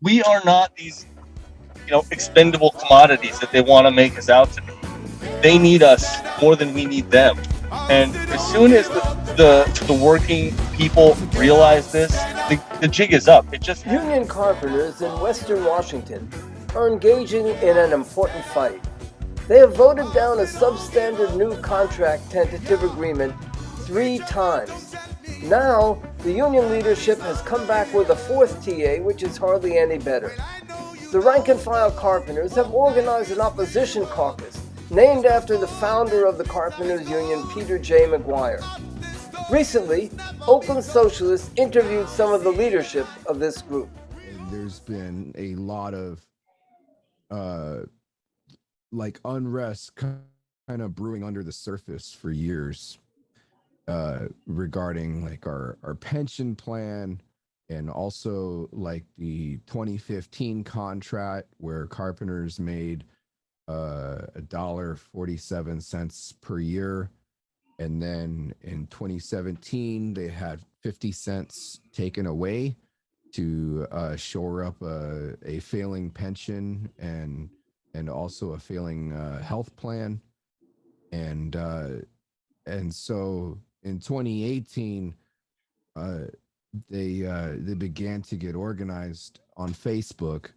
we are not these, expendable commodities that they want to make us out to be. They need us more than we need them. And as soon as the working people realize this, the jig is up. It just Union carpenters in Western Washington are engaging in an important fight. They have voted down a substandard new contract tentative agreement 3 times. Now, the union leadership has come back with a 4th TA, which is hardly any better. The rank-and-file carpenters have organized an opposition caucus named after the founder of the Carpenters Union, Peter J. McGuire. Recently, Oakland Socialists interviewed some of the leadership of this group. There's been a lot of unrest kind of brewing under the surface for years regarding our pension plan, and also the 2015 contract where carpenters made $1.47 per year, and then in 2017 they had 50 cents taken away to shore up a failing pension and also a failing health plan, and so in 2018 they began to get organized on Facebook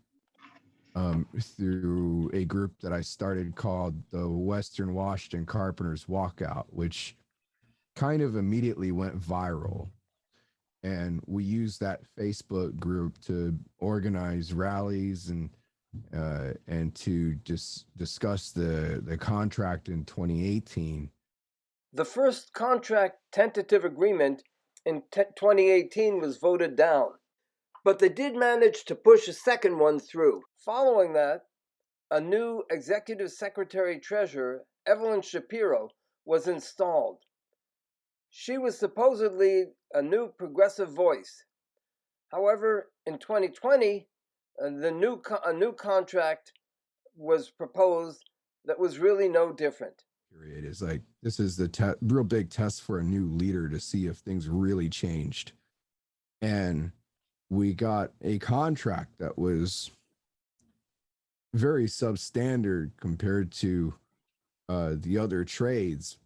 through a group that I started called the Western Washington Carpenters Walkout, which kind of immediately went viral. And we used that Facebook group to organize rallies and to just discuss the contract in 2018. The first contract tentative agreement in 2018 was voted down, but they did manage to push a second one through. Following that, a new executive secretary treasurer, Evelyn Shapiro, was installed. She was supposedly a new progressive voice. However, in 2020, a new contract was proposed that was really no different. Period. Is this is the real big test for a new leader to see if things really changed. And we got a contract that was very substandard compared to the other trades.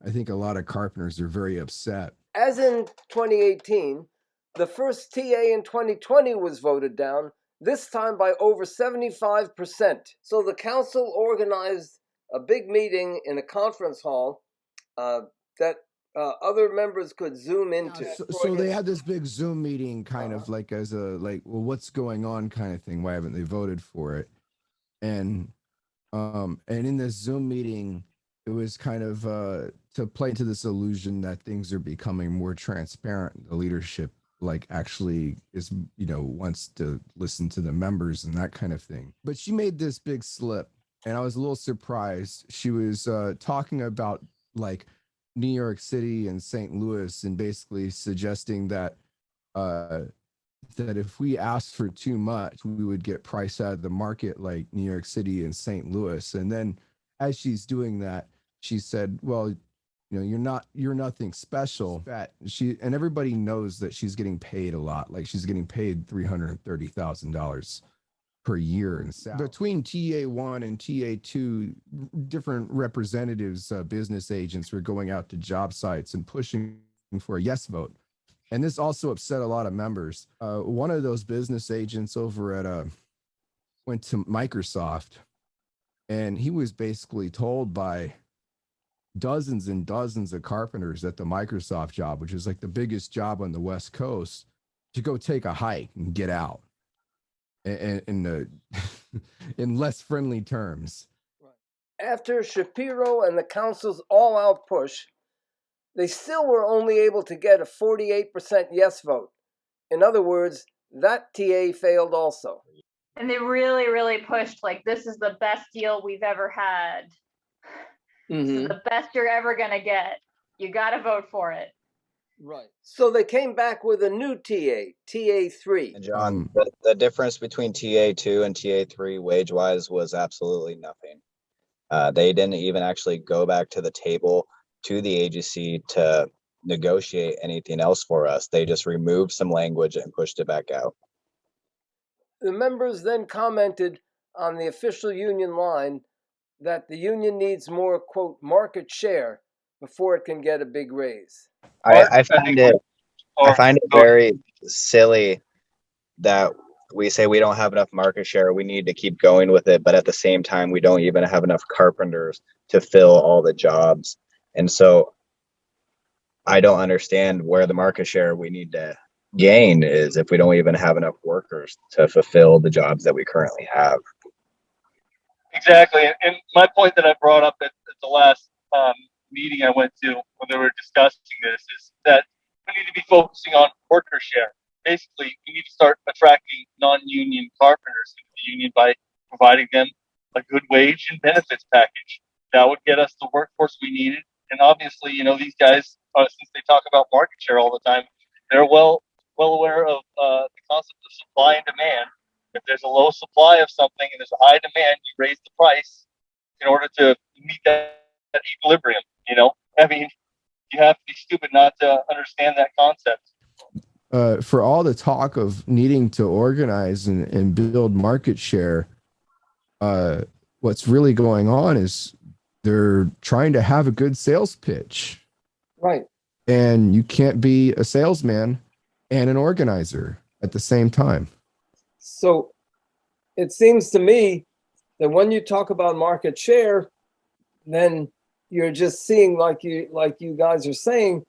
I think a lot of carpenters are very upset. As in 2018, the first TA in 2020 was voted down, this time by over 75%. So the council organized a big meeting in a conference hall that other members could Zoom into. So they had this big Zoom meeting kind of as a well, what's going on kind of thing. Why haven't they voted for it? And in this Zoom meeting, it was kind of to play to this illusion that things are becoming more transparent. The leadership actually is, wants to listen to the members and that kind of thing. But she made this big slip, and I was a little surprised. She was talking about New York City and St. Louis, and basically suggesting that that if we asked for too much, we would get priced out of the market like New York City and St. Louis. And then as she's doing that, she said, well, you're nothing special. And everybody knows that she's getting paid a lot. She's getting paid $330,000 per year in salary. Between TA1 and TA2, different representatives, business agents were going out to job sites and pushing for a yes vote. And this also upset a lot of members. One of those business agents over at went to Microsoft, and he was basically told by dozens and dozens of carpenters at the Microsoft job, which is the biggest job on the West Coast, to go take a hike and get out in less friendly terms. After Shapiro and the council's all-out push, they still were only able to get a 48% yes vote. In other words, that TA failed also. And they really, really pushed, this is the best deal we've ever had. This is the best you're ever going to get. You got to vote for it. Right. So they came back with a new TA, TA3. And John, the difference between TA2 and TA3 wage-wise was absolutely nothing. They didn't even actually go back to the table to the agency to negotiate anything else for us. They just removed some language and pushed it back out. The members then commented on the official union line that the union needs more, quote, market share before it can get a big raise. I find it very silly that we say we don't have enough market share. We need to keep going with it, but at the same time, we don't even have enough carpenters to fill all the jobs. And so I don't understand where the market share we need to gain is if we don't even have enough workers to fulfill the jobs that we currently have. Exactly. And my point that I brought up at the last meeting I went to when they were discussing this is that we need to be focusing on worker share. Basically, we need to start attracting non-union carpenters into the union by providing them a good wage and benefits package. That would get us the workforce we needed. And obviously, these guys, since they talk about market share all the time, they're well aware of the concept of supply and demand. If there's a low supply of something and there's a high demand, you raise the price in order to meet that equilibrium. I mean, you have to be stupid not to understand that concept. For all the talk of needing to organize and build market share, what's really going on is they're trying to have a good sales pitch. Right. And you can't be a salesman and an organizer at the same time. So it seems to me that when you talk about market share, then you're just seeing, like you guys are saying,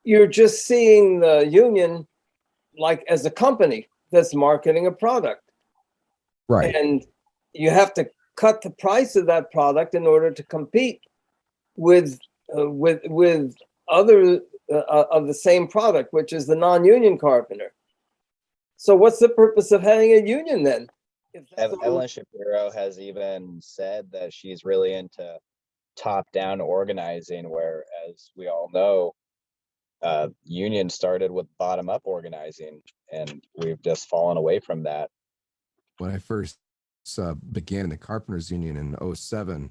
you're just seeing the union like as a company that's marketing a product. Right. And you have to cut the price of that product in order to compete with other of the same product, which is the non-union carpenter. So what's the purpose of having a union then? Evelyn Shapiro has even said that she's really into top-down organizing, where, as we all know, union started with bottom-up organizing, and we've just fallen away from that. When I first began the Carpenters Union in 2007,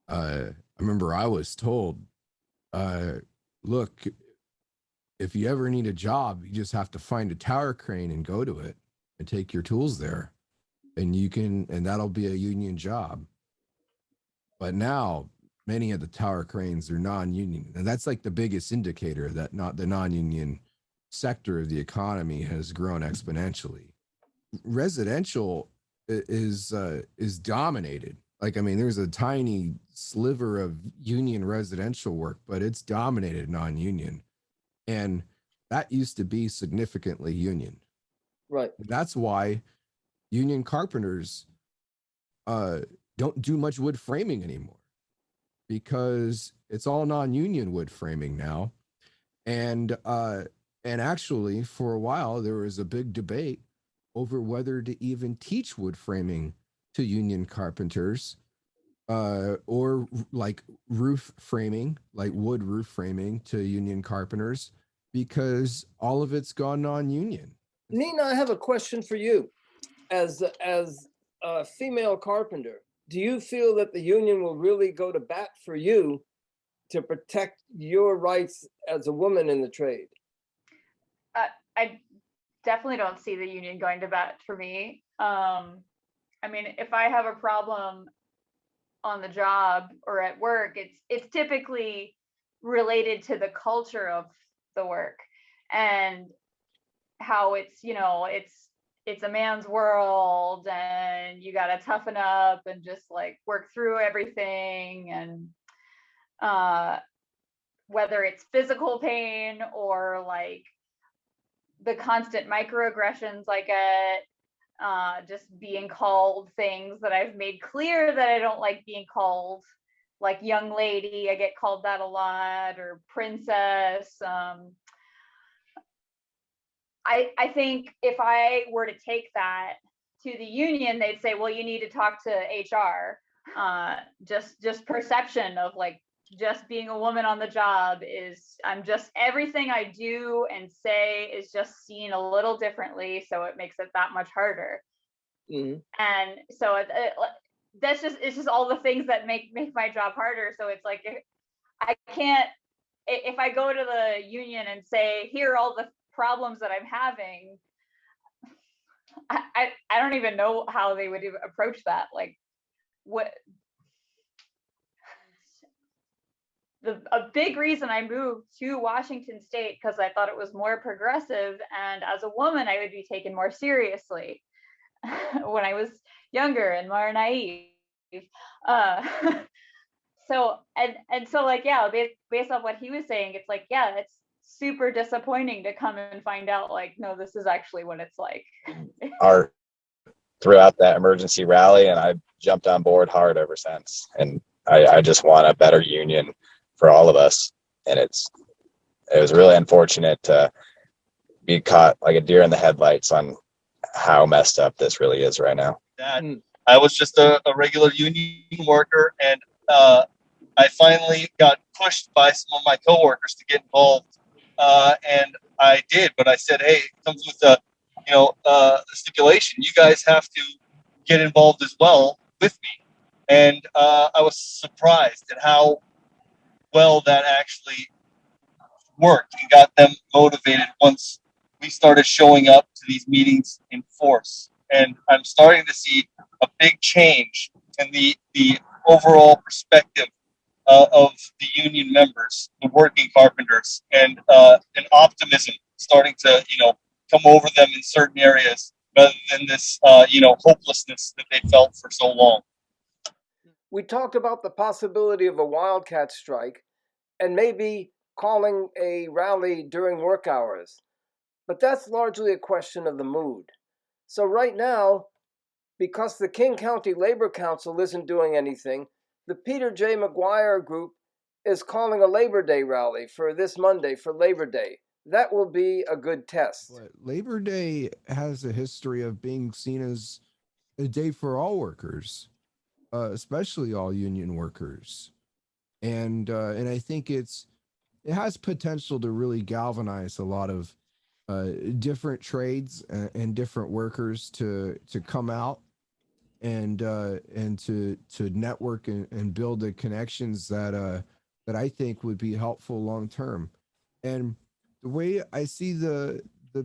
I remember I was told, look, if you ever need a job, you just have to find a tower crane and go to it and take your tools there, and that'll be a union job. But now many of the tower cranes are non-union, and that's like the biggest indicator that the non-union sector of the economy has grown exponentially. Residential is dominated. Like, I mean, there's a tiny sliver of union residential work, but it's dominated non-union. And that used to be significantly union. Right. That's why union carpenters don't do much wood framing anymore, because it's all non-union wood framing now. And actually, for a while, there was a big debate over whether to even teach wood framing to union carpenters, or like roof framing, like wood roof framing to union carpenters, because all of it's gone non-union. Nina, I have a question for you. As a female carpenter, do you feel that the union will really go to bat for you to protect your rights as a woman in the trade? I definitely don't see the union going to bat for me. I mean, if I have a problem on the job or at work, it's typically related to the culture of the work and how it's a man's world, and you got to toughen up and just like work through everything, and whether it's physical pain or like the constant microaggressions I get, just being called things that I've made clear that I don't like being called, like young lady, I get called that a lot, or princess. I think if I were to take that to the union, they'd say, well, you need to talk to HR. Just perception of like just being a woman on the job is, everything I do and say is just seen a little differently, so it makes it that much harder. Mm-hmm. And so it's just all the things that make my job harder. So it's like, if I go to the union and say, here are all the problems that I'm having, I don't even know how they would even approach that. Like, what a big reason I moved to Washington State, because I thought it was more progressive, and as a woman I would be taken more seriously when I was younger and more naive. Uh, so so like, yeah, based off what he was saying, it's like, yeah, it's super disappointing to come and find out, like, no, this is actually what it's like. Our throughout that emergency rally, and I jumped on board hard ever since. And I just want a better union for all of us. And it was really unfortunate to be caught like a deer in the headlights on how messed up this really is right now. I was just a regular union worker, and I finally got pushed by some of my coworkers to get involved, and I did. But I said, "Hey, it comes with a stipulation. You guys have to get involved as well with me." And I was surprised at how well that actually worked and got them motivated once we started showing up to these meetings in force. And I'm starting to see a big change in the overall perspective of the union members, the working carpenters, and an optimism starting to come over them in certain areas, rather than this hopelessness that they felt for so long. We talked about the possibility of a wildcat strike and maybe calling a rally during work hours, but that's largely a question of the mood. So right now, because the King County Labor Council isn't doing anything, the Peter J. McGuire group is calling a Labor Day rally for this Monday, for Labor Day. That will be a good test. But Labor Day has a history of being seen as a day for all workers, especially all union workers, and I think it has potential to really galvanize a lot of different trades and different workers to come out and to network and build the connections that I think would be helpful long term. And the way I see the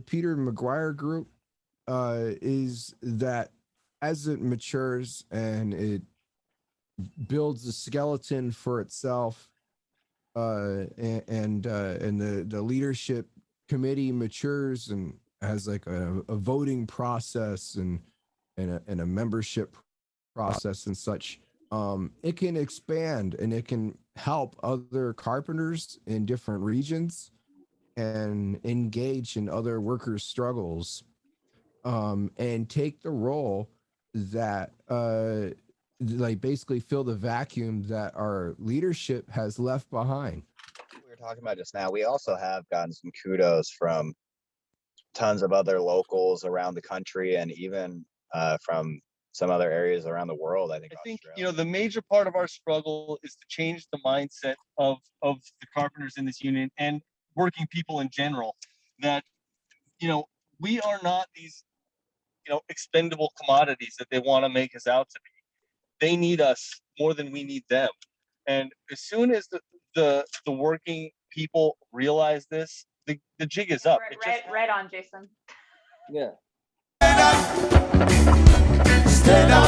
Peter McGuire group is that as it matures and it builds a skeleton for itself, and the leadership committee matures and has like a voting process and a membership process and such, it can expand and it can help other carpenters in different regions and engage in other workers' struggles, and take the role that like basically fill the vacuum that our leadership has left behind. We were talking about just now, we also have gotten some kudos from tons of other locals around the country, and even from some other areas around the world. I think the major part of our struggle is to change the mindset of the carpenters in this union and working people in general, that we are not these expendable commodities that they want to make us out to be. They need us more than we need them. And as soon as the working people realize this, the jig is up. Right on, Jason. Yeah. Stand up.